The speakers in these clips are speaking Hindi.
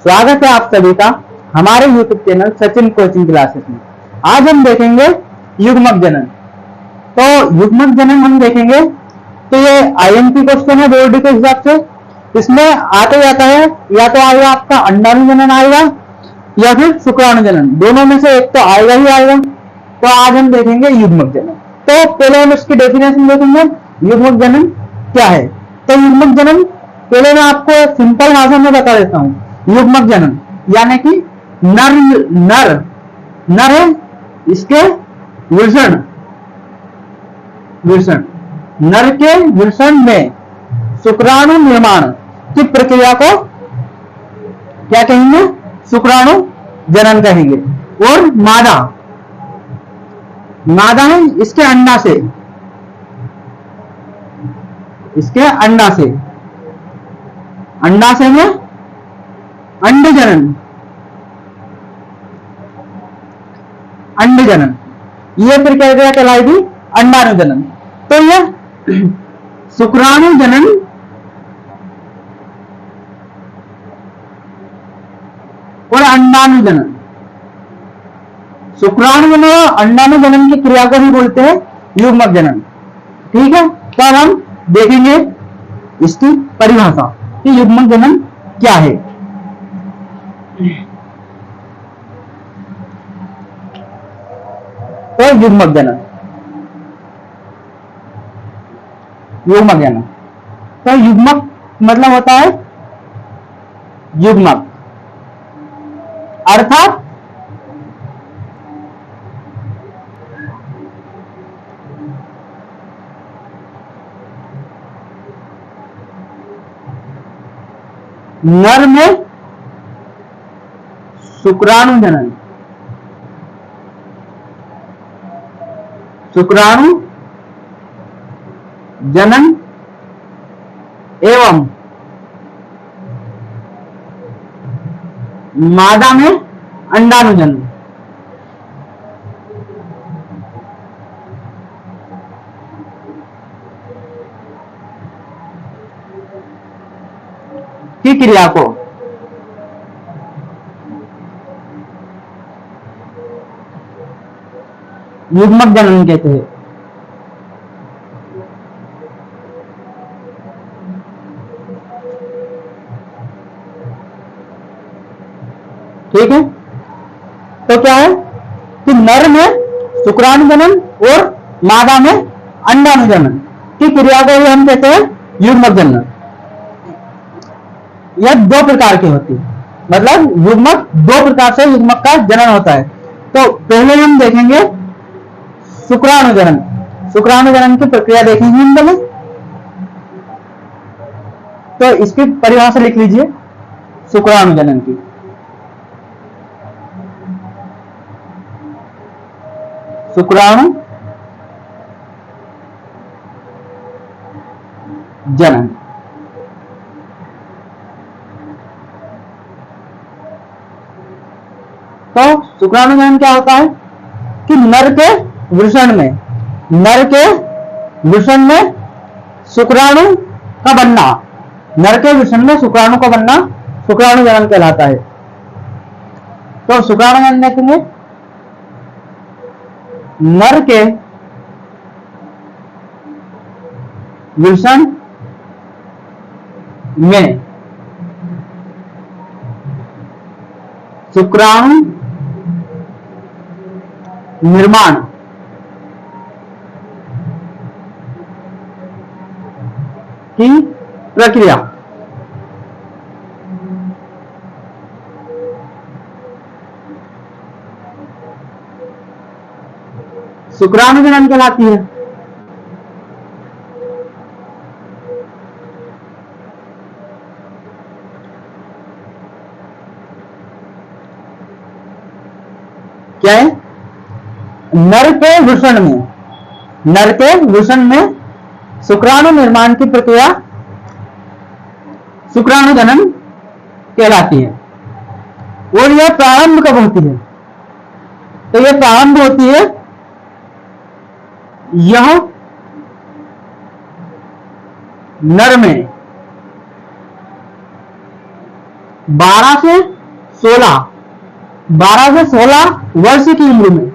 स्वागत है आप सभी का हमारे YouTube channel Sachin coaching classes में। आज हम देखेंगे युग्मक जनन। तो युग्मक जनन हम देखेंगे तो ये IMP क्वेश्चन है बोर्ड के हिसाब से। इसमें आते जाता है या तो आएगा आपका अंडाणु जनन आएगा या फिर शुक्राणु जनन, दोनों में से एक तो आएगा ही आएगा। तो आज हम देखेंगे युग्मक जनन। तो पहले हम इसकी डेफिनेशन देखेंगे युग्मक जनन क्या है। तो युग्मक जनन पहले मैं आपको सिंपल भाषा में बता देता हूं। युग्मक जनन यानी कि नर नर नर है, इसके वृषण वृषण नर के वृषण में शुक्राणु निर्माण की प्रक्रिया को क्या कहेंगे? शुक्राणु जनन कहेंगे। और मादा मादा है, इसके अंडाशय में अंड जनन ये प्रक्रिया कहलाएगी अंडाणु जनन। तो यह शुक्राणु जनन और अंडाणु जनन, शुक्राणु जनन और अंडाणु जनन की क्रिया को भी बोलते हैं युग्मक जनन। ठीक है, तो अब हम देखेंगे इसकी परिभाषा कि युग्मक जनन क्या है। तो युग्मक जनन तो युग्मक मतलब होता है युग्मक अर्थात नर में शुक्राणु जनन एवं मादा में अंडाणु जनन की क्रिया को युग्मक जनन कहते हैं। ठीक है, तो क्या है कि नर में शुक्राणु जनन और मादा में अंडाणु जनन की क्रिया को हम कहते हैं युग्मक जनन। यह दो प्रकार की होती है, मतलब युग्मक दो प्रकार से युग्मक का जनन होता है। तो पहले हम देखेंगे शुक्राणु जनन की प्रक्रिया देखेंगे हम पहले। तो इसकी परिभाषा लिख लीजिए शुक्राणु जनन की। शुक्राणु जनन तो शुक्राणु जनन क्या होता है कि नर के वृषण में शुक्राणु का बनना, शुक्राणु जनन कहलाता है। तो शुक्राणु जनन देखेंगे नर के वृषण में शुक्राणु निर्माण की प्रक्रिया शुक्राणु जनन कहलाती है। क्या है? नर के वृषण में शुक्राणु निर्माण की प्रक्रिया शुक्राणु जनन कहलाती है। और यह प्रारंभ कब होती है? तो यह प्रारंभ होती है यह नर में 12 से 16, 12 से 16 वर्ष की उम्र में,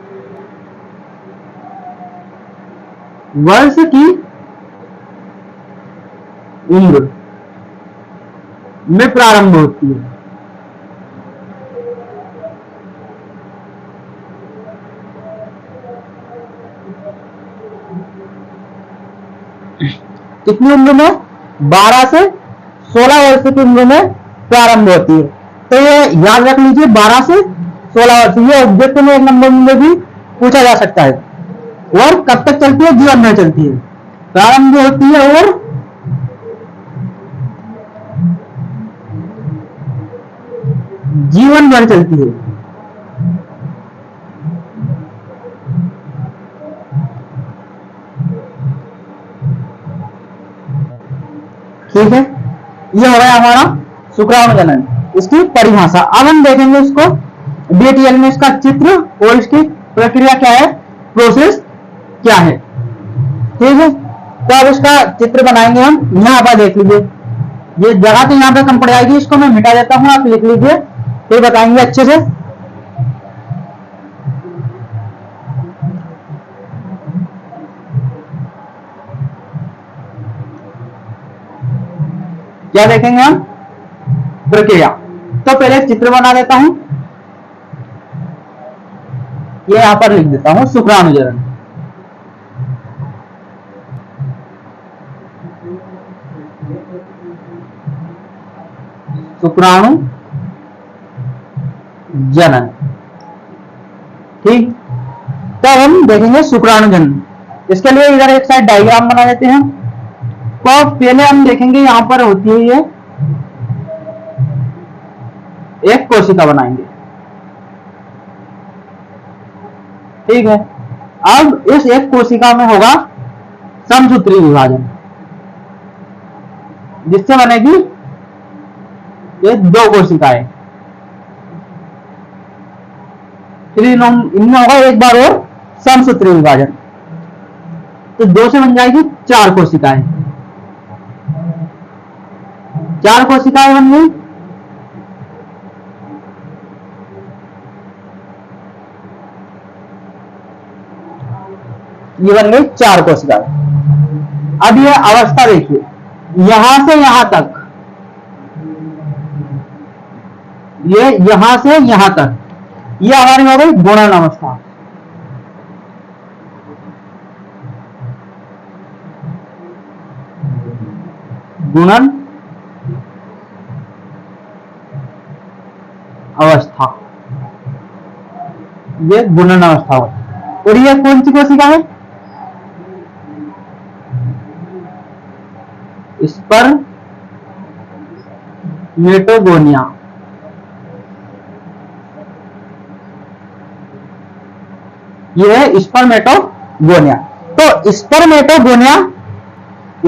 वर्ष की उम्र में प्रारंभ होती है। कितनी उम्र में? 12 से 16 वर्ष की उम्र में प्रारंभ होती है। तो ये याद रख लीजिए, 12 से 16 वर्ष। ये ऑब्जेक्ट में 1 नंबर में भी पूछा जा सकता है। और कब तक चलती है? जीवन भर चलती है, प्रारंभ होती है और जीवन भर चलती है। ठीक है, ये हो गया हमारा शुक्राणु जनन, इसकी परिभाषा। अब हम देखेंगे इसको डिटेल में, इसका चित्र और इसकी प्रक्रिया क्या है, प्रोसेस क्या है। ठीक है, तो अब इसका चित्र बनाएंगे हम। यहाँ पर देख लीजिए, ये जगह तो यहाँ पे कम पड़ जाएगी, इसको मैं मिटा देता हूँ, आप लिख लीजिए, फिर बताएंगे अच्छे से। क्या देखेंगे हम? प्रक्रिया। तो पहले चित्र बना देता हूं, ये यहां पर लिख देता हूं शुक्राणु जनन। शुक्राणु जनन। ठीक, तब हम देखेंगे शुक्राणु जनन। इसके लिए इधर एक साइड डायग्राम बना देते हैं। तो पहले हम देखेंगे, यहां पर होती है ये एक कोशिका बनाएंगे। ठीक है, अब इस एक कोशिका में होगा समसूत्री विभाजन, जिससे बनेगी ये 2 कोशिकाएं। फिर इनमें होगा एक बार और समसूत्री विभाजन, तो 2 से बन जाएगी 4 कोशिकाएं। 4 कोशिकाएं बन गई। ये बन गई 4 कोशिकाएं। अब ये अवस्था देखिए, यहां से यहां तक, ये यहां से यहां तक, ये हमारी हो गई गुणन अवस्था। गुणन अवस्था, ये गुणन अवस्था होती है। और ये कौन सी कोशिका है? स्पर्मेटोगोनिया। ये है स्पर्मेटोगोनिया। तो स्पर्मेटोगोनिया,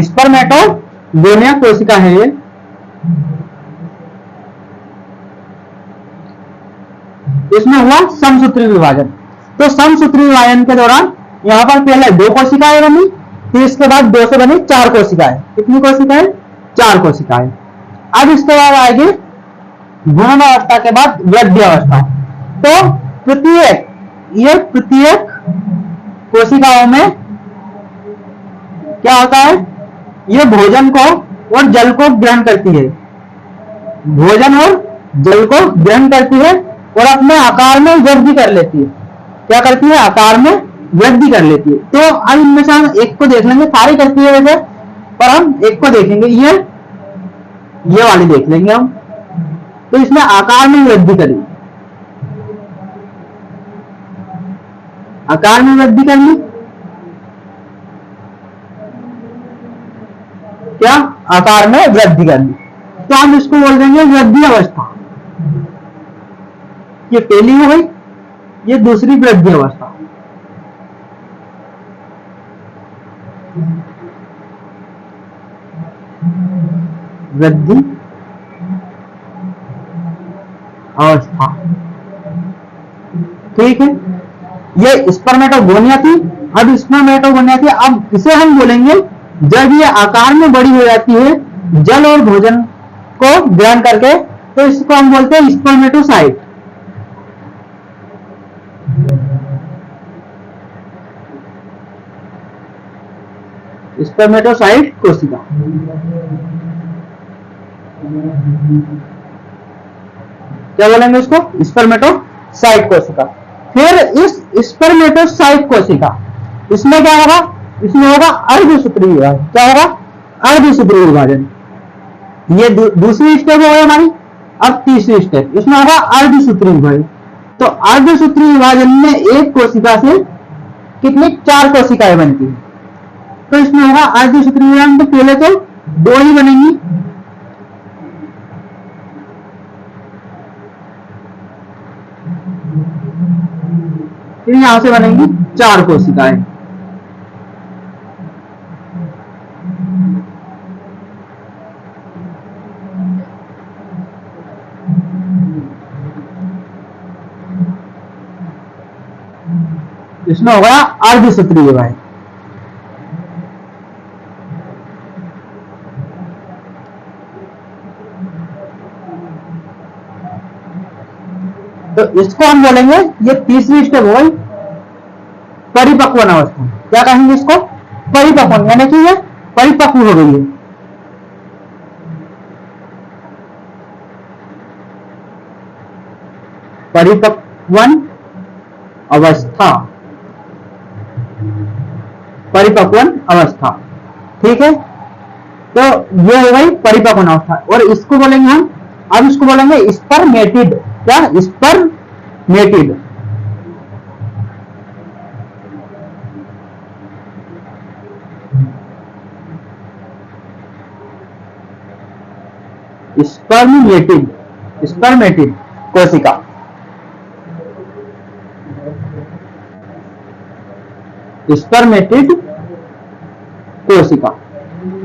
स्पर्मेटोगोनिया कोशिका है ये। इसमें हुआ समसूत्री विभाजन। तो समसूत्री विभाजन के दौरान यहां पर पहले 2 कोशिकाएं बनी, फिर इसके बाद 2 से बनी 4 कोशिकाएं। कितनी कोशिकाएं? 4 कोशिकाएं। अब इसके बाद आएगी गुणन अवस्था के बाद वृद्धि अवस्था। तो प्रत्येक कोशिकाओं में क्या होता है? ये भोजन को और जल को ग्रहण करती है, भोजन और जल को ग्रहण करती है और अपने आकार में वृद्धि कर लेती है। क्या करती है? आकार में वृद्धि कर लेती है। तो अब इनमें से हम एक को देख लेंगे, सारी करती है वैसे, पर हम एक को देखेंगे, ये वाली देख लेंगे हम। तो इसमें आकार में वृद्धि करी, आकार में वृद्धि कर ली। क्या? आकार में वृद्धि कर ली। तो हम इसको बोल देंगे वृद्धि अवस्था। ये पहली हो गई, ये दूसरी वृद्धि अवस्था। वृद्धि अवस्था। ठीक है, ये स्पर्मेटोगोनिया थी। अब स्पर्मेटोगोनिया थी, अब इसे हम बोलेंगे जब ये आकार में बड़ी हो जाती है, जल और भोजन को ग्रहण करके तो इसको हम बोलते हैं स्पर्मेटोसाइट। स्पर्मेटोसाइट कोशिका। क्या बोलेंगे इसको? स्पर्मेटोसाइट कोशिका। फिर इस स्पर्मेटोसाइट कोशिका, इसमें क्या होगा? इसमें होगा अर्धसूत्री विभाजन। क्या होगा? अर्धसूत्री विभाजन। ये दूसरी स्टेप हो गई हमारी। अब तीसरी स्टेप, इसमें होगा अर्धसूत्री विभाजन। तो अर्धसूत्री विभाजन में एक कोशिका से कितनी? 4 कोशिकाएं बनती है। तो इसमें होगा अर्धसूत्री विभाजन। तो पहले तो 2 ही बनेंगी, फिर यहां से बनेंगी 4 कोशिकाएं। इसमें होगा अर्धसूत्री विभाजन। तो इसको हम बोलेंगे, ये तीसरी स्टेप हो गई परिपक्वन अवस्था। क्या कहेंगे इसको? परिपक्वन, यानी कि ये परिपक्व हो गई है। परिपक्वन अवस्था, परिपक्वन अवस्था। ठीक है, तो ये हो गई परिपक्वन अवस्था। और इसको बोलेंगे हम, अब इसको बोलेंगे स्पर्मेटिड। क्या? स्पर्मेटिड। स्पर्मेटिड, स्पर्मेटिड कोशिका। स्पर्मेटिड कोशिका,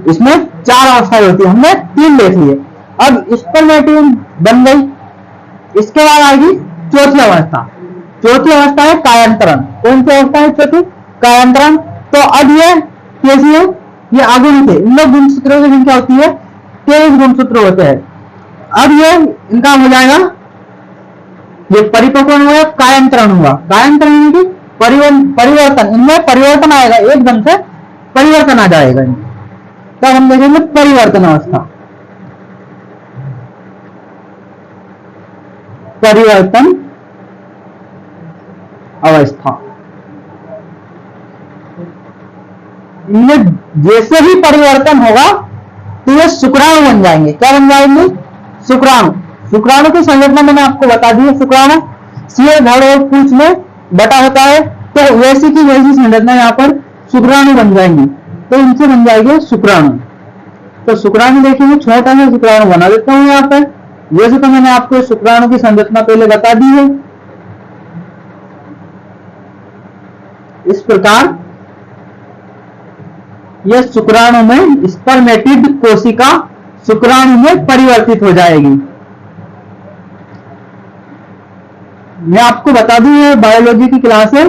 इसमें 4 अवस्थाएं होती है। हमने 3 देख लिए। अब स्पर्मेटिड बन गई, इसके बाद आएगी चौथी अवस्था। चौथी अवस्था है कायांतरण। कौन सी अवस्था है? चौथी, कायांतरण। तो अब ये कैसी है? ये आगुणित है। इन लोग गुणसूत्रों की संख्या होती है 23 गुणसूत्र होते हैं। अब ये इनका हो जाएगा, ये परिपक्वन हुआ, कायांतरण हुआ। कायांतरण की परिवर्तन, इनमें परिवर्तन आएगा, एकदम से परिवर्तन आ जाएगा। तब हम देखेंगे परिवर्तन अवस्था। परिवर्तन अवस्था, इनमें जैसे ही परिवर्तन होगा तो ये शुक्राणु बन जाएंगे। क्या बन जाएंगे? शुक्राणु। शुक्राणु की संरचना मैंने आपको बता दी है। शुक्राणु सिर, धड़ और पूंछ में बटा होता है। तो वैसी की वैसी संरचना यहाँ पर शुक्राणु बन जाएंगी। तो इनसे बन जाएंगे शुक्राणु। तो शुक्राणु देखेंगे, छोटा सा शुक्राणु बना देता हूं यहाँ पर। वैसे तो मैंने आपको शुक्राणु की संरचना पहले बता दी है। इस प्रकार यह शुक्राणु में स्पर्मेटिड कोशिका शुक्राणु में परिवर्तित हो जाएगी। मैं आपको बता दूं, ये बायोलॉजी की क्लास है,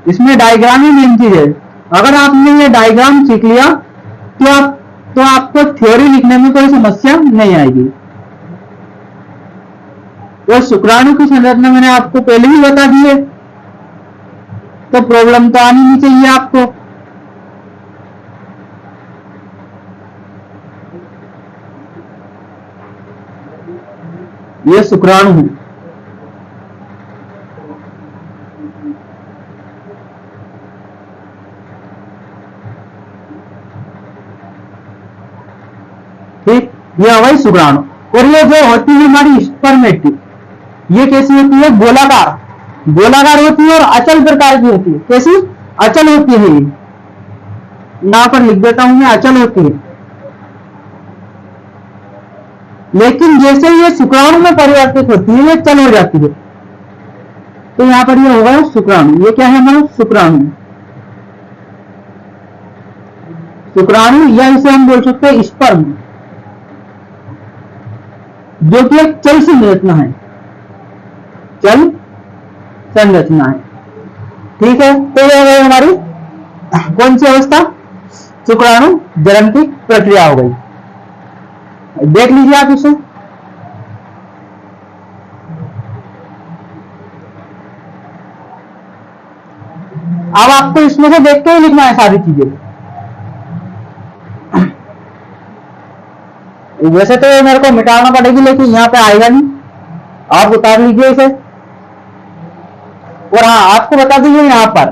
इसमें डायग्राम ही मेन चीज है। अगर आपने ये डायग्राम सीख लिया तो आपको थ्योरी लिखने में कोई समस्या नहीं आएगी। तो शुक्राणु की संरचना मैंने आपको पहले ही बता दी है, तो प्रॉब्लम तो आनी नहीं चाहिए आपको। ये शुक्राणु है। ठीक, ये हवाई शुक्राणु। और ये जो होती है हमारी स्पर्मेटिड, ये कैसी होती है? गोलाकार, गोलाकार होती है और अचल प्रकार की होती है। कैसी? अचल होती है। ये यहां पर लिख देता हूं मैं, अचल होती है। लेकिन जैसे ये शुक्राणु में परिवर्तित होती है, ये चल हो जाती है। तो यहां पर ये होगा शुक्राणु। ये क्या है हमारा? शुक्राणु। शुक्राणु, या इसे हम बोल सकते हैं स्पर्म, जो कि एक चल संरचना है। चल संरचना है। ठीक है, तो ये हो हमारी कौन सी अवस्था? शुक्राणु जनन की प्रक्रिया हो गई। देख लीजिए आप इसे। अब आपको इसमें से देख के ही लिखना है सारी चीजें। वैसे तो मेरे को मिटाना पड़ेगी, लेकिन यहाँ पे आएगा नहीं, आप उतार लीजिए इसे। और हाँ, आपको बता दीजिए यहाँ पर,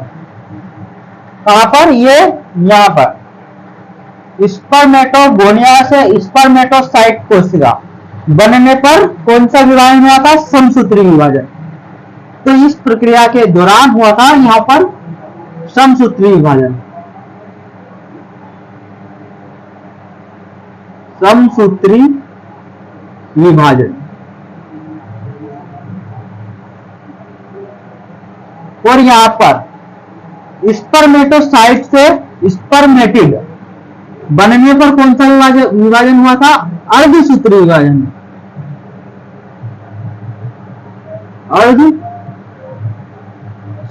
कहां पर, ये यहाँ पर स्पर्मेटोगोनिया से स्पर्मेटोसाइट कोशिका बनने पर कौन सा विभाजन हुआ था? समसूत्री विभाजन। तो इस प्रक्रिया के दौरान हुआ था यहाँ पर समसूत्री विभाजन। समसूत्री विभाजन। और यहां पर स्पर्मेटोसाइट से स्पर्मेटिड बनने पर कौन सा विभाजन हुआ था? अर्धसूत्री विभाजन।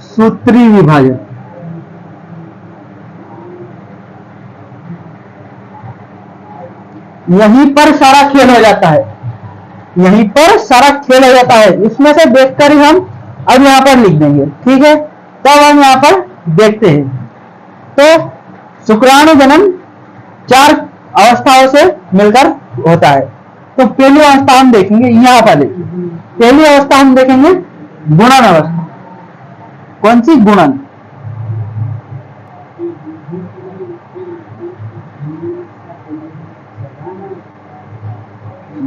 अर्धसूत्री विभाजन। यहीं पर सारा खेल हो जाता है, यहीं पर सारा खेल हो जाता है। इसमें से देखकर ही हम अब यहां पर लिख देंगे, ठीक है। तो अब हम यहां पर देखते हैं। तो शुक्राणु जनन 4 अवस्थाओं से मिलकर होता है। तो पहली अवस्था हम देखेंगे, यहां पर देखिए, पहली अवस्था हम देखेंगे गुणन अवस्था। कौन सी? गुणन।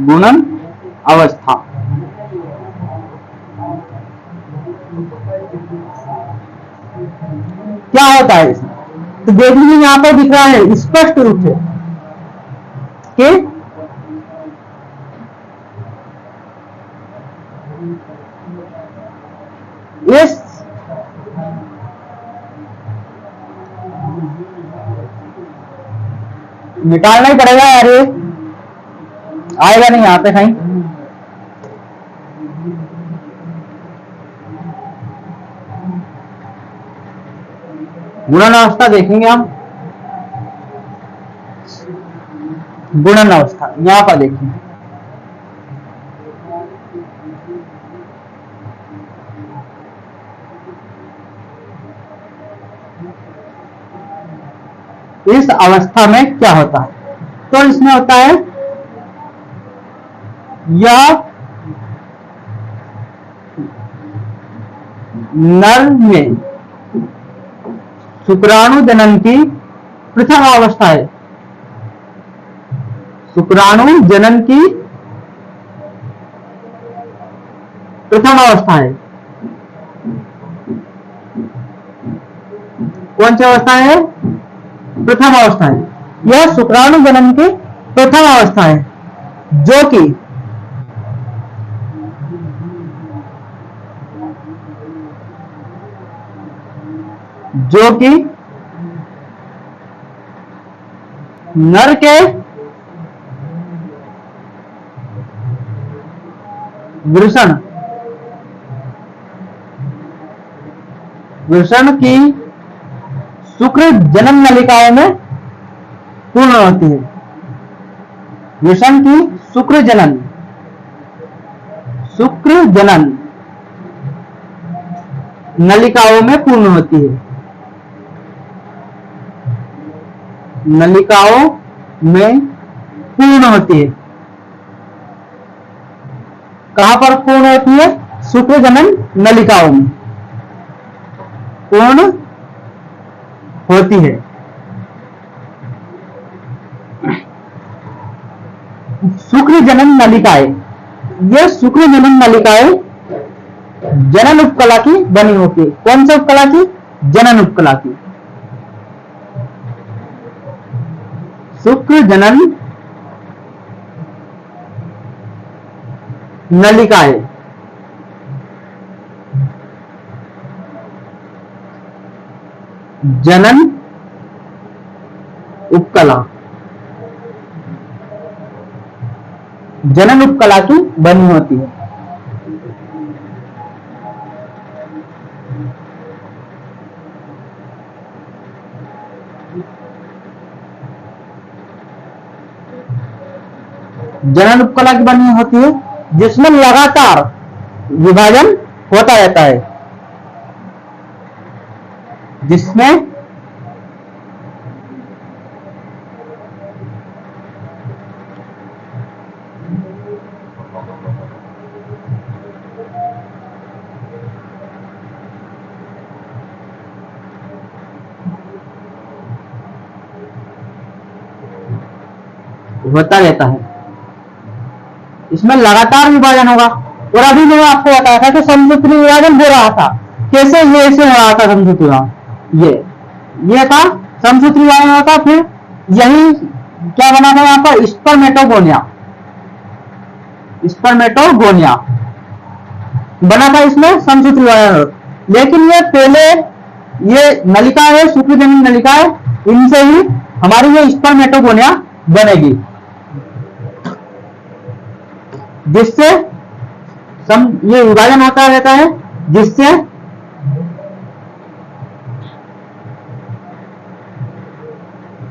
गुणन अवस्था। क्या होता है इसमें? तो देख लीजिए, यहां पर दिख रहा है स्पष्ट रूप से कि इस निकालना ही पड़ेगा यार, ये आएगा नहीं यहां पे कहीं। गुणन अवस्था देखेंगे हम। गुणन अवस्था यहां पर देखेंगे। इस अवस्था में क्या होता है? तो इसमें होता है, यह नर में शुक्राणु जनन की प्रथम अवस्था है। शुक्राणु जनन की प्रथम अवस्था है। कौन सी अवस्था है? प्रथम अवस्था है। यह शुक्राणु जनन की प्रथम अवस्था है, जो कि नर के वृषण की शुक्र जनन नलिकाओं में पूर्ण होती है। वृषण की शुक्र जनन नलिकाओं में पूर्ण होती है। नलिकाओं में पूर्ण होती है। कहां पर पूर्ण होती है? शुक्र जनन नलिकाओं में पूर्ण होती है। शुक्र जनन नलिकाएं, ये शुक्र जनन नलिकाएं जनन उपकला की बनी होती है। कौन सी उपकला की? जनन उपकला की। शुक्र जनन नलिकाएं जनन उपकला की बनी होती है। जनन उपकला की बनी होती है, जिसमें लगातार विभाजन होता रहता है, जिसमें होता रहता है, इसमें लगातार विभाजन होगा। और अभी मैंने आपको बताया था कि समसूत्री विभाजन हो रहा था, कैसे ये ऐसे हो रहा था समसूत्री विभाजन, ये था समसूत्री विभाजन होता। फिर यही क्या बना था यहाँ पर, स्पर्मेटोगोनिया, स्पर्मेटोगोनिया बना था इसमें समसूत्री विभाजन। लेकिन ये पहले ये नलिका है, सूक्ष्मजनन नलिका है, इनसे ही हमारी ये स्पर्मेटोगोनिया बनेगी, जिससे ये विभाजन होता रहता है, जिससे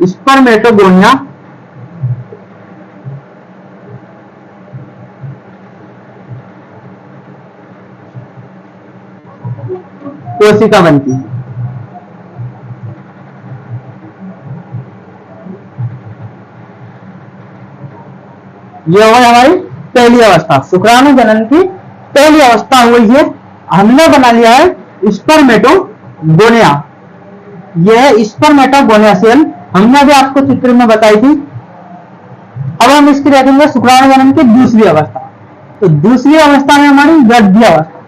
स्पर्मेटोगोनिया कोशिका बनती है। ये हो हमारी पहली अवस्था, शुक्राणु जनन की पहली अवस्था हुई है। हमने बना लिया है स्पर्मेटोगोनिया, यह स्पर्मेटोगोनिया सेल हमने भी आपको चित्र में बताई थी। अब हम इसकी देखेंगे शुक्राणु जनन की दूसरी अवस्था। तो दूसरी अवस्था में हमारी वृद्धि अवस्था,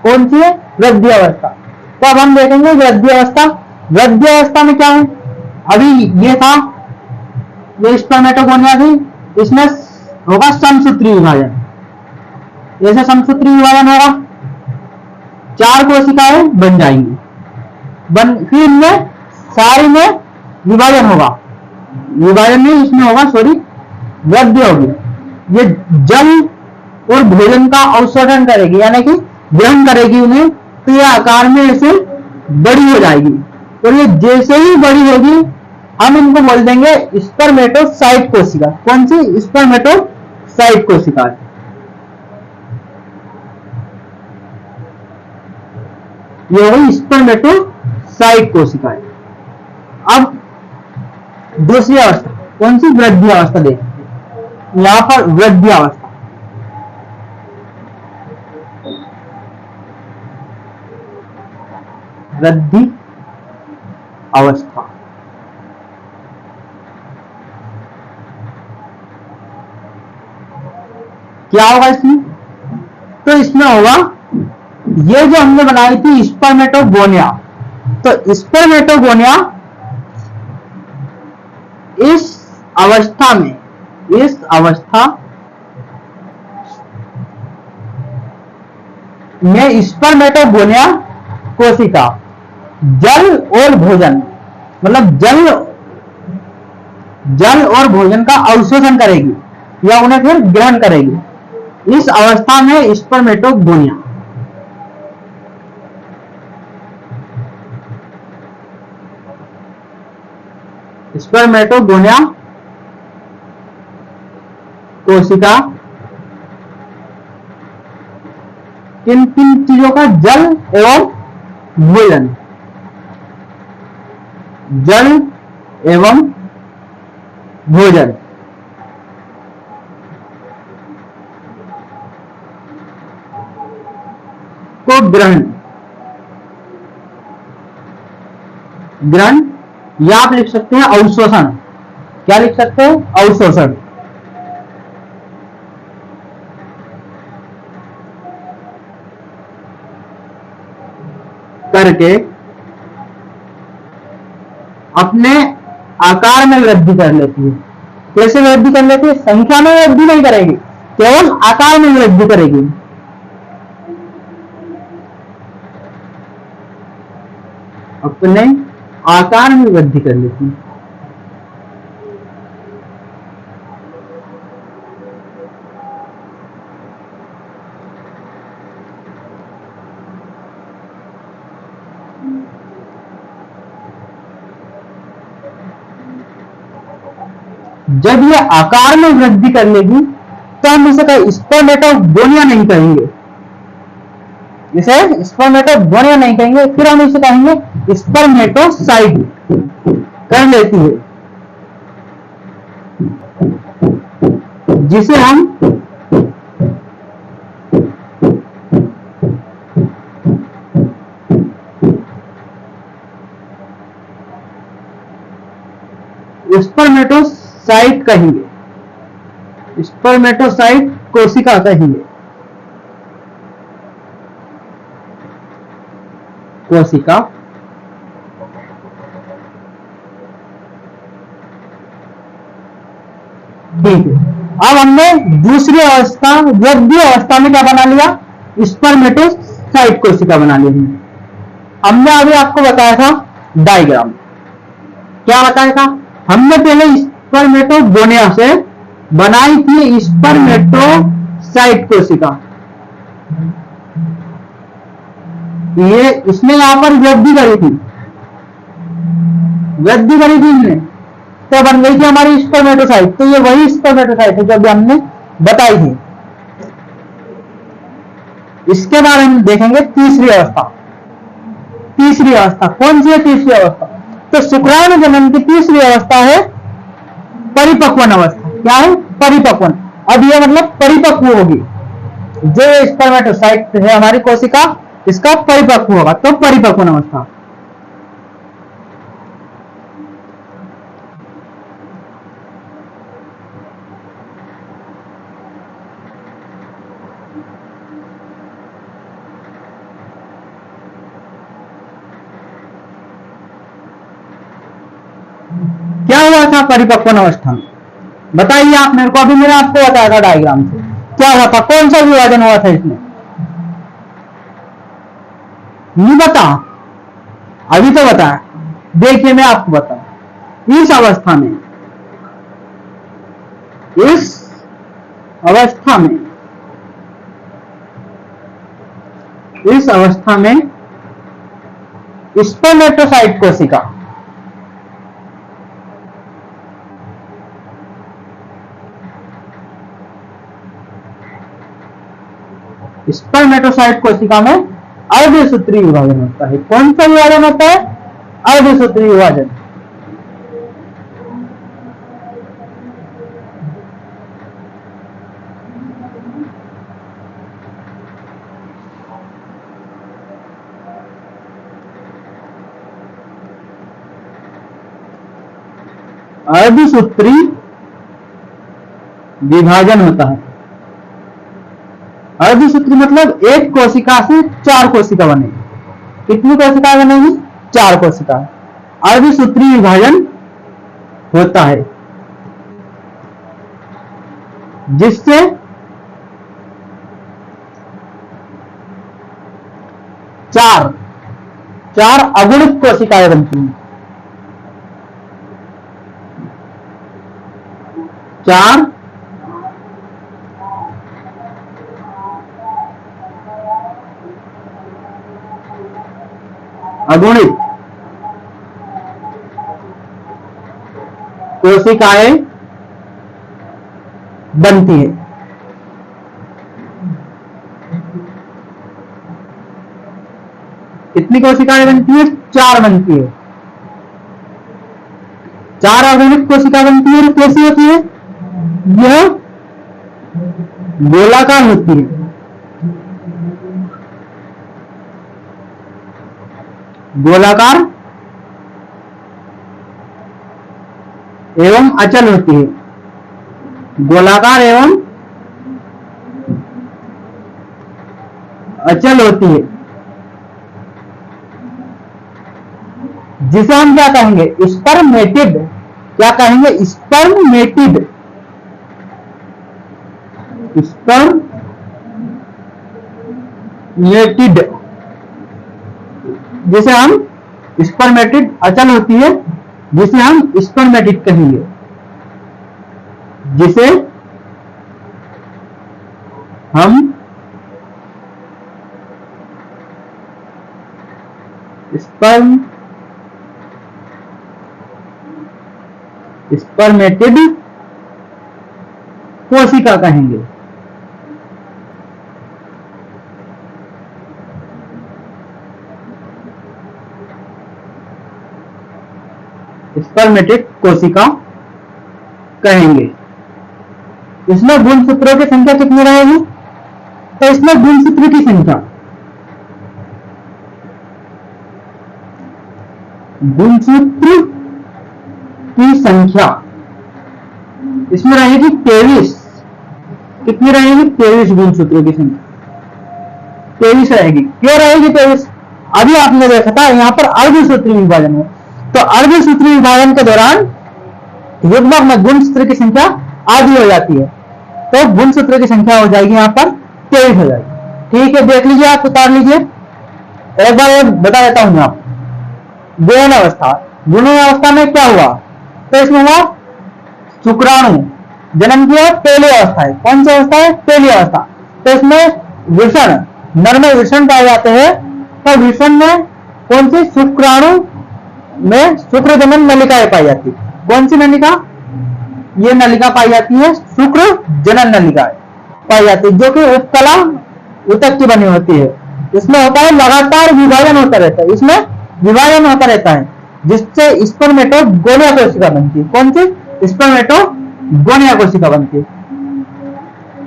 कौन सी है, वृद्धि अवस्था। तो अब हम देखेंगे वृद्धि अवस्था। वृद्धि अवस्था में क्या है, अभी ये था, ये स्पर्मेटोगोनिया थी, इसमें होगा समसूत्री विभाजन। जैसे समसूत्री विभाजन होगा, 4 कोशिकाएं बन जाएंगी, फिर इनमें सारी में विभाजन होगा, विभाजन नहीं इसमें होगा, सॉरी, वृद्धि होगी। ये जल और भोजन का अवशोषण करेगी, यानी कि ग्रहण करेगी उन्हें, तो ये आकार में ऐसे बड़ी हो जाएगी। और ये जैसे ही बड़ी होगी हम इनको बोल देंगे स्पर्मेटोसाइट कोशिका। कौन सी, स्पर्मेटोसाइट कोशिका। ये होगी स्पर्मेटोसाइट कोशिका। अब दूसरी अवस्था कौन सी, वृद्धि अवस्था देखेंगे। यहां पर वृद्धि अवस्था, वृद्धि अवस्था क्या होगा इसमें, तो इसमें होगा ये जो हमने बनाई थी स्पर्मेटोगोनिया, तो स्पर्मेटोगोनिया इस अवस्था में, इस अवस्था में स्पर्मेटोगोनिया कोशिका जल और भोजन, मतलब जल और भोजन का अवशोषण करेगी या उन्हें फिर ग्रहण करेगी। इस अवस्था में स्पर्मेटोगोनिया, स्पर्मेटोगोनिया कोशिका किन किन चीजों का, जल एवं भोजन, जल एवं भोजन को ग्रहण या आप लिख सकते हैं अवशोषण। क्या लिख सकते हैं, अवशोषण। करके अपने आकार में वृद्धि कर लेती है। कैसे वृद्धि कर लेती है, संख्या में वृद्धि नहीं करेगी, केवल आकार में वृद्धि करेगी। अपने आकार में वृद्धि कर लेती है। जब ये आकार में वृद्धि कर लेगी तो हम इसे स्पर्मेटोगोनिया नहीं कहेंगे, इसे स्पर्मेटोगोनिया नहीं कहेंगे, फिर हम इसे कहेंगे स्पर्मेटोसाइट कर लेती है, जिसे हम स्पर्मेटोसाइट कहेंगे, स्पर्मेटोसाइट कोशिका कहेंगे, कोशिका। ठीक है, अब हमने दूसरी अवस्था वृद्धि अवस्था में क्या बना लिया, स्पर्मेटोसाइट कोशिका बना ली। हमने अभी आपको बताया था डायग्राम, क्या बताया था हमने, पहले स्पर्मेटोगोनिया से बनाई थी स्पर्मेटोसाइट कोशिका, ये इसने यहां पर वृद्धि करी थी, वृद्धि करी थी इसने, तो बन गई थी हमारी स्पर्मेटोसाइट। तो ये वही स्पर्मेटोसाइट है जो अभी हमने बताई थी। इसके बारे में देखेंगे तीसरी अवस्था। तीसरी अवस्था कौन सी है, तीसरी अवस्था तो शुक्राणु जनन की तीसरी अवस्था है परिपक्वन अवस्था। क्या है, परिपक्वन। अब ये मतलब परिपक्व होगी, जो स्पर्मेटोसाइट है हमारी कोशिका, इसका परिपक्व होगा, तो परिपक्वन अवस्था। क्या हुआ था परिपक्वन अवस्था में, बताइए आप मेरे को। अभी मैंने आपको बताया था डायग्राम से, क्या हुआ था, कौन सा विभाजन हुआ था इसमें, नहीं बता, अभी तो बताया। देखिए मैं आपको बताऊं, इस अवस्था में, इस अवस्था में, इस अवस्था में स्पर्मेटोसाइट कोशिका, स्पर्मेटोसाइट कोशिका में अर्धसूत्री विभाजन होता है। कौन सा विभाजन होता है, अर्धसूत्री विभाजन। अर्धसूत्री विभाजन होता है। अर्धसूत्री मतलब एक कोशिका से चार कोशिका बनेगी। कितनी कोशिका बनेगी, चार कोशिका। अर्धसूत्री विभाजन होता है, जिससे चार अगुणित कोशिकाएं बनती हैं। चार अगुणित कोशिकाएं बनती है। कितनी कोशिकाएं बनती है, चार बनती है। चार अगुणित कोशिका बनती है। कैसी होती है, यह गोलाकार होती है, गोलाकार एवं अचल होती है, गोलाकार एवं अचल होती है, जिसे हम क्या कहेंगे, स्पर्मेटिड। क्या कहेंगे, स्पर्मेटिड। स्पर्मेटिड, जिसे हम स्पर्मेटिड अचल होती है, जिसे हम स्पर्मेटिड कहेंगे, जिसे हम स्पर्मेटिड कोशिका कहेंगे। स्पर्मेटिक कोशिका कहेंगे। इसमें गुणसूत्रों की संख्या कितनी रहेगी? तो इसमें गुणसूत्र की संख्या इसमें रहेगी 23। कितनी रहेगी? 23 गुणसूत्रों की संख्या 23 रहेगी। क्यों रहेगी 23? अभी आपने देखा था यहाँ पर अर्धसूत्री विभाजन है, तो अर्धसूत्री विभाजन के दौरान युग्मक में गुणसूत्र की संख्या आधी हो जाती है, तो गुणसूत्र की संख्या हो जाएगी यहाँ पर 23 हो जाएगी। ठीक है, देख लीजिए, आप उतार लीजिए। एक बार और बता देता हूं आप। गुणन अवस्था, गुणन अवस्था में क्या हुआ? तो इसमें हुआ शुक्राणु जन्म किया, पहली अवस्था है। कौन सी अवस्था है? पहली अवस्था। तो इसमें वृषण, नर में वृषण पाए जाते हैं, तो वृषण में कौन सी? शुक्राणु में शुक्र जनन नलिकाएं पाई जाती है। कौन सी नलिका? ये नलिका पाई जाती है, शुक्र जनन नलिका पाई जाती है, जो कि उपकला उतक की बनी होती है। इसमें होता है लगातार विभाजन होता रहता है, इसमें विभाजन होता रहता है, जिससे स्पर्मेटोगोनिया कोशिका बनती है। कौन सी? स्पर्मेटोगोनिया कोशिका बनती है।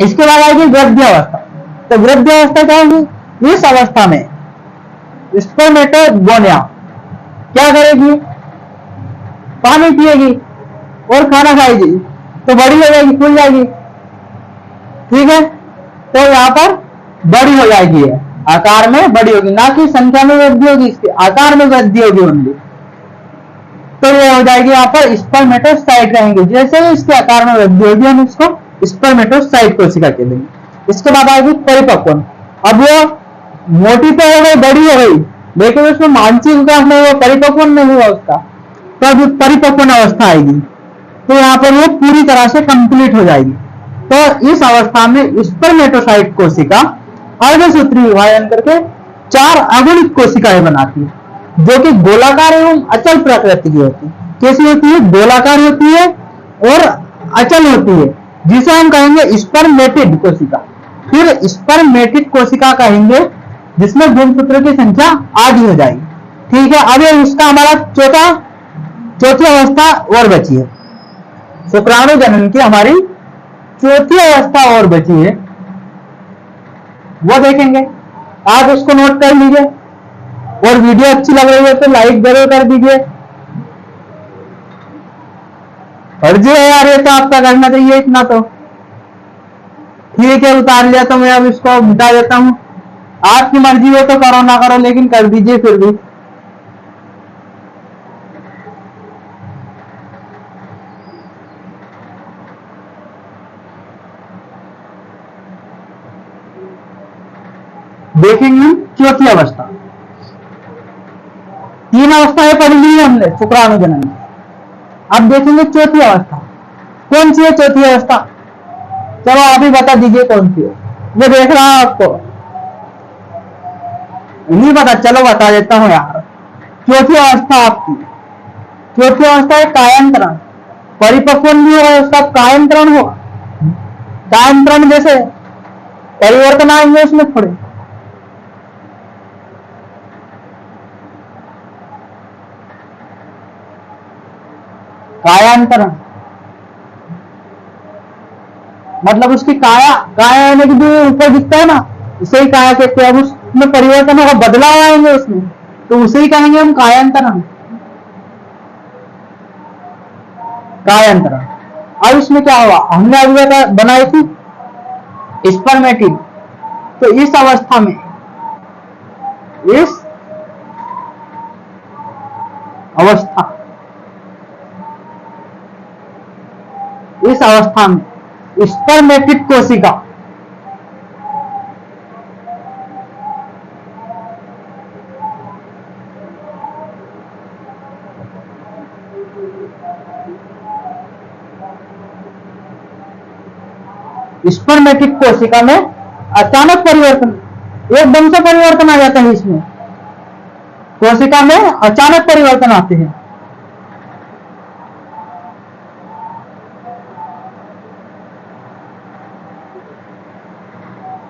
इसके बाद आएगी वृद्धि अवस्था। तो वृद्धि अवस्था क्या होगी? इस अवस्था में स्पर्मेटोगोनिया क्या करेगी? पानी पिएगी और खाना खाएगी, तो बड़ी हो जाएगी, फूल जाएगी। ठीक है, तो यहाँ पर बड़ी हो जाएगी, है आकार में बड़ी होगी, ना कि संख्या में वृद्धि होगी, इसके आकार में वृद्धि होगी ओनली। तो ये हो जाएगी यहाँ पर स्पर्मेटोसाइट कहेंगे। जैसे ही इसके आकार में वृद्धि होगी हम इसको स्पर्मेटोसाइट कोशिका कहते इसके बाद आएगी परिपक्वन। अब वो मोटी तो हो गई, बड़ी हो गई, लेकिन उसमें मानसिक विकास नहीं हुआ, परिपक्वन नहीं हुआ उसका, तो अब परिपक्वन अवस्था आएगी, तो यहाँ पर वो पूरी तरह से कंप्लीट हो जाएगी। तो इस अवस्था में स्पर्मेटोसाइट कोशिका अर्धसूत्री विभाजन करके 4 अगुणित कोशिकाएं बनाती है, जो कि गोलाकार एवं अचल प्रकृति की होती है। कैसी होती है? गोलाकार होती है और अचल होती है, जिसे हम कहेंगे स्पर्मेटिड कोशिका। फिर स्पर्मेटिड कोशिका कहेंगे जिसमें गुणसूत्रों की संख्या आधी हो जाएगी। ठीक है, अब इसका हमारा चौथी अवस्था और बची है। शुक्राणु जनन की हमारी चौथी अवस्था और बची है, वो देखेंगे। आप उसको नोट कर लीजिए, और वीडियो अच्छी लग रही है तो लाइक जरूर कर दीजिए। और जी यार, ये तो आपका करना चाहिए इतना तो। ठीक है, उतार लिया तो मैं अब इसको मिटा देता हूं। आपकी मर्जी हो तो करो, ना करो, लेकिन कर दीजिए फिर भी। देखेंगे चौथी अवस्था। 3 अवस्थाएं पढ़ ली हमने शुक्राणु जनन। अब देखेंगे चौथी अवस्था। कौन सी है चौथी अवस्था? चलो आप ही बता दीजिए कौन सी है। मैं देख रहा हूं आपको नहीं पता, चलो बता देता हूं यार। चौथी अवस्था आपकी, चौथी अवस्था है कायांतरण। परिपक्वन भी होगा, उसका कायांतरण होगा। कायांतरण जैसे परिवर्तन आएंगे उसमें थोड़े। कायांतरण मतलब उसकी काया आने की जो ऊपर दिखता है ना, उसे ही काया कहते हैं। अब उसमें परिवर्तन होगा, बदलाव आएंगे उसमें, तो उसे ही कहेंगे हम कायांतरण। कायांतरण। अब इसमें क्या हुआ? हमने अभी बनाई थी स्पर्मेटिड। तो इस अवस्था में इस अवस्था में स्पर्मेटिड कोशिका स्पर्मेटिड कोशिका में अचानक परिवर्तन, एकदम से परिवर्तन आ जाता है। इसमें कोशिका में अचानक परिवर्तन आते हैं।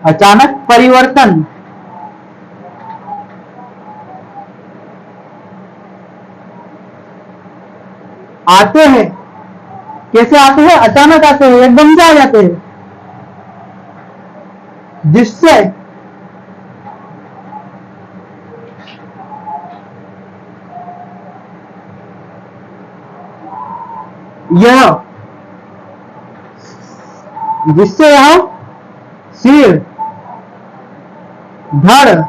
अचानक परिवर्तन आते हैं। कैसे आते हैं? अचानक आते हैं, एकदम से आ जाते हैं, जिससे यह सिर, धड़,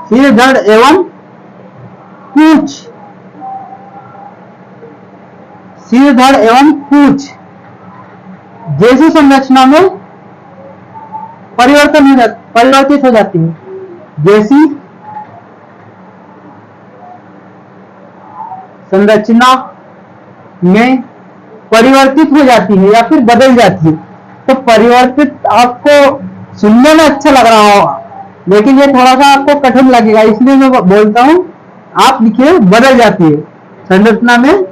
सिर धड़ एवं पूछ, सिर धड़ एवं पूछ जैसी संरचना में परिवर्तित हो जाती है। जैसी संरचना में परिवर्तित हो जाती है या फिर बदल जाती है। तो परिवर्तित आपको सुनने में अच्छा लग रहा होगा, लेकिन ये थोड़ा सा आपको कठिन लगेगा, इसलिए मैं बोलता हूं आप लिखिए बदल जाती है, संरचना में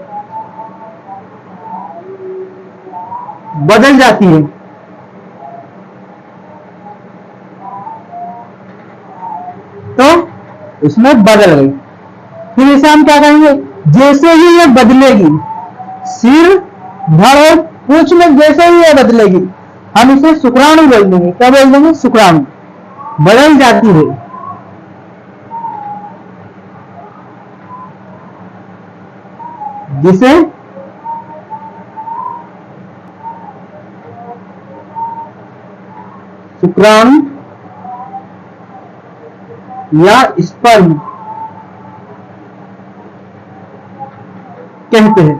बदल जाती है। तो इसमें बदल गई। फिर इसे हम क्या करेंगे? जैसे ही ये बदलेगी, सिर धड़ और पूछ में जैसे ही ये बदलेगी, हम इसे शुक्राणु बोल देंगे। क्या बोल देंगे? शुक्राणु। बदल जाती है, जिसे शुक्राणु या स्पर्म कहते हैं।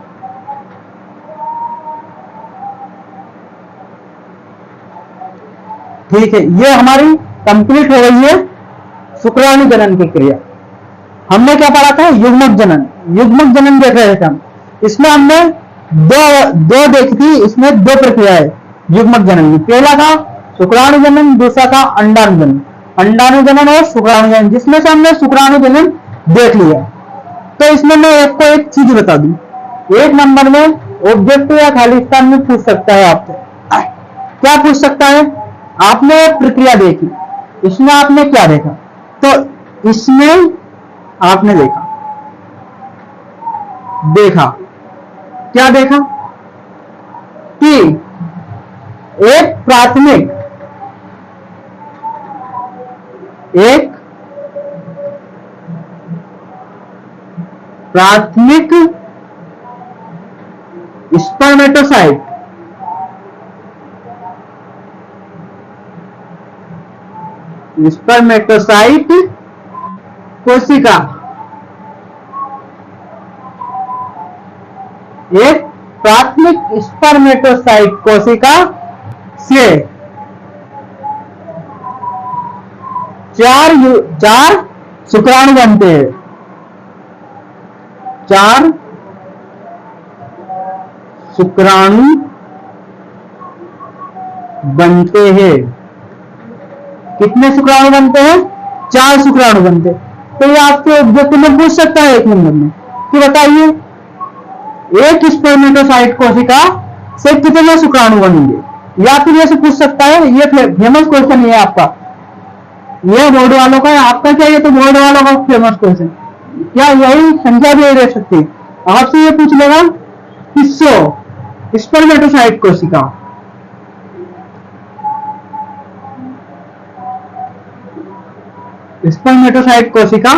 ठीक है, ये हमारी कंप्लीट हो गई है शुक्राणु जनन की क्रिया। हमने क्या पढ़ा था? युग्मक जनन। युग्मक जनन देख रहे थे हम। इसमें हमने दो देखी थी, इसमें दो प्रक्रिया है युग्मक जनन की। पहला था शुक्राणु जनन, दूसरा था अंडाणु जनन। अंडाणु जनन और शुक्राणु जनन, जिसमें से हमने शुक्राणु जनन देख लिया। तो इसमें मैं आपको एक चीज बता दूं, एक नंबर में ऑब्जेक्टिव या खाली स्थान में पूछ सकता है आपसे। क्या पूछ सकता है? आपने प्रक्रिया देखी, इसमें आपने क्या देखा? तो इसमें आपने देखा क्या देखा कि एक प्राथमिक स्पर्मेटोसाइट कोशिका, एक प्राथमिक स्पर्मेटोसाइट कोशिका से चार शुक्राणु बनते हैं। 4 शुक्राणु बनते हैं। कितने शुक्राणु बनते हैं? 4 शुक्राणु बनते हैं। तो ये आपके ऑब्जेक्टिव में पूछ सकता है एक नंबर में कि बताइए एक स्पर्मेटोसाइट कोशिका से कितने शुक्राणु बनेंगे, या फिर ये से पूछ सकता है। ये फेमस क्वेश्चन है आपका, ये बोर्ड वालों का है। आपका क्या? ये तो बोर्ड वालों का फेमस क्वेश्चन। क्या यही संख्या भी दे सकती है? आपसे ये पूछ लेगा कि 100 स्पर्मेटोसाइट कोशिका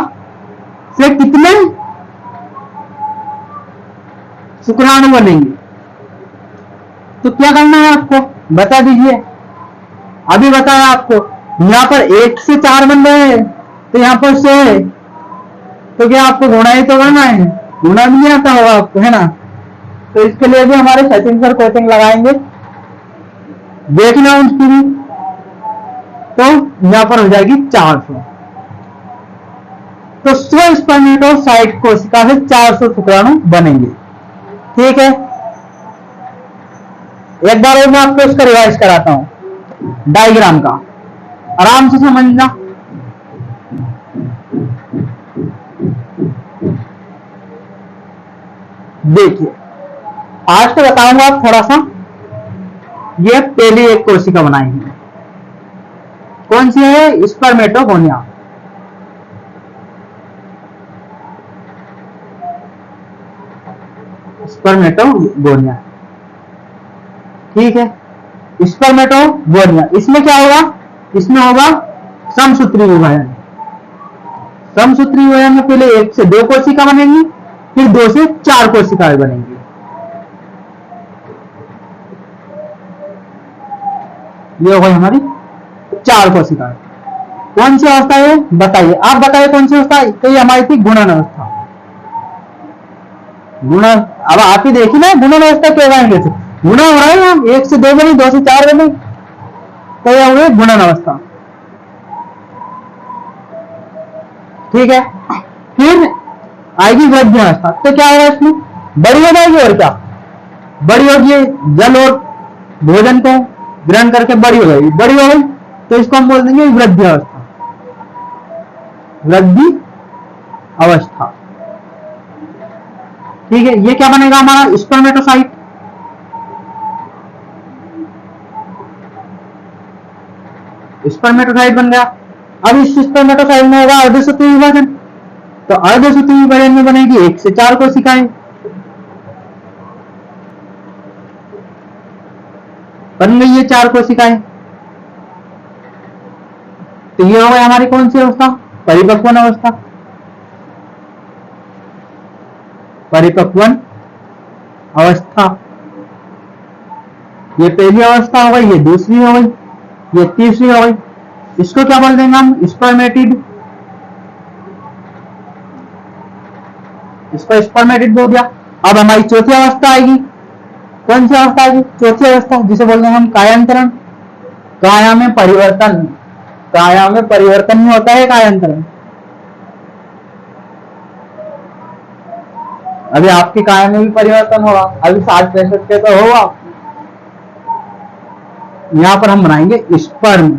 से कितने शुक्राणु बनेंगे। तो क्या करना है आपको? बता दीजिए। अभी बताया आपको, यहां पर 1 से 4 बन रहे हैं, तो यहां पर 100 है। तो क्या आपको गुणा ही तो करना है? गुणा भी नहीं आता होगा आपको, है ना? तो इसके लिए भी हमारे सचिन सर कोचिंग लगाएंगे, देखना उसकी भी। तो यहां पर हो जाएगी 400। तो 100 स्पर्मेटोसाइट कोशिका से 400 शुक्राणु बनेंगे। ठीक है, एक बार और मैं आपको इसका रिवाइज कराता हूं डायग्राम का, आराम से समझना। देखिए, आज तो बताऊंगा आप थोड़ा सा। ये पहली एक कोशिका बनाएंगे, कौन सी है? स्पर्मेटोगोनिया। स्पर्मेटोगोनिया। ठीक है, स्पर्मेटोगोनिया। इसमें क्या होगा, इसमें होगा समसूत्री विभाजन। समसूत्री विभाजन में पहले 1 से 2 कोशिका बनेंगी, फिर 2 से 4 कोशिकाएं बनेंगी। ये हो गई हमारी 4 कोशिकाएं। कौन सी अवस्था है बताइए, आप बताइए कौन सी अवस्था है? तो ये हमारी थी गुणन अवस्था। गुणन, अब आप ही देखिए ना, गुणन अवस्था क्या कहेंगे, गुणा हो रहा है ना, 1 से 2 बनी, 2 से 4 बनी, तो यह हुई गुणन अवस्था। ठीक है, फिर आएगी वृद्धि अवस्था। तो क्या होगा, इसमें बड़ी हो जाएगी, और क्या बड़ी होगी, जल और भोजन को ग्रहण करके बड़ी हो जाएगी। बड़ी हो गई तो इसको हम बोल देंगे वृद्धि अवस्था। वृद्धि अवस्था। ठीक है, ये क्या बनेगा हमारा स्पर्मेटोसाइट। स्पर्मेटोसाइट बन गया। अब इस स्पर्मेटोसाइट में होगा अर्धसूत्री विभाजन। तो अर्धसूत्री विभाजन में बनेगी 1 से 4 कोशिकाएं। बन गई ये 4 कोशिकाएं। तो ये हो गई हमारी कौन सी अवस्था, परिपक्वन अवस्था। परिपक्वन अवस्था, ये पहली अवस्था हो गई, ये दूसरी हो गई, ये तीसरी हो गई। इसको क्या बोल देंगे हम, स्पर्मेटिड। इसको स्पर्मेटिड बोल दिया। अब हमारी चौथी अवस्था आएगी, कौन सी अवस्था आएगी, चौथी अवस्था, जिसे बोल देंगे हम कायांतरण। काया में परिवर्तन, काया में परिवर्तन में होता है कायांतरण। अभी आपके काया में भी परिवर्तन होगा, अभी 60-65 के तो होगा। यहां पर हम बनाएंगे स्पर्म।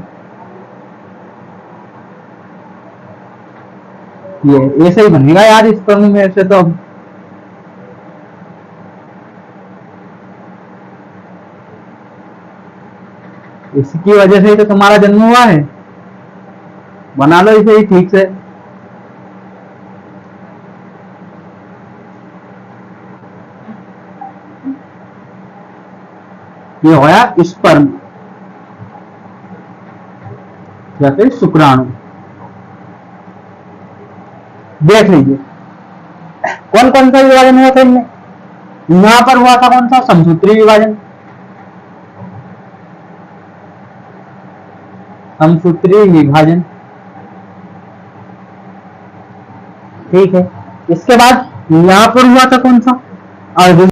ये ऐसे ही बनेगा यार स्पर्म में से। तो इसकी वजह से ही तो तुम्हारा जन्म हुआ है। बना लो इसे ही ठीक से। ये होया स्पर्म या फिर शुक्राणु। देख लीजिए कौन कौन सा विभाजन हुआ था इनमें। यहां पर हुआ था कौन सा, समसूत्री विभाजन। समसूत्री विभाजन, ठीक है। इसके बाद यहां पर हुआ था कौन सा, अर्ध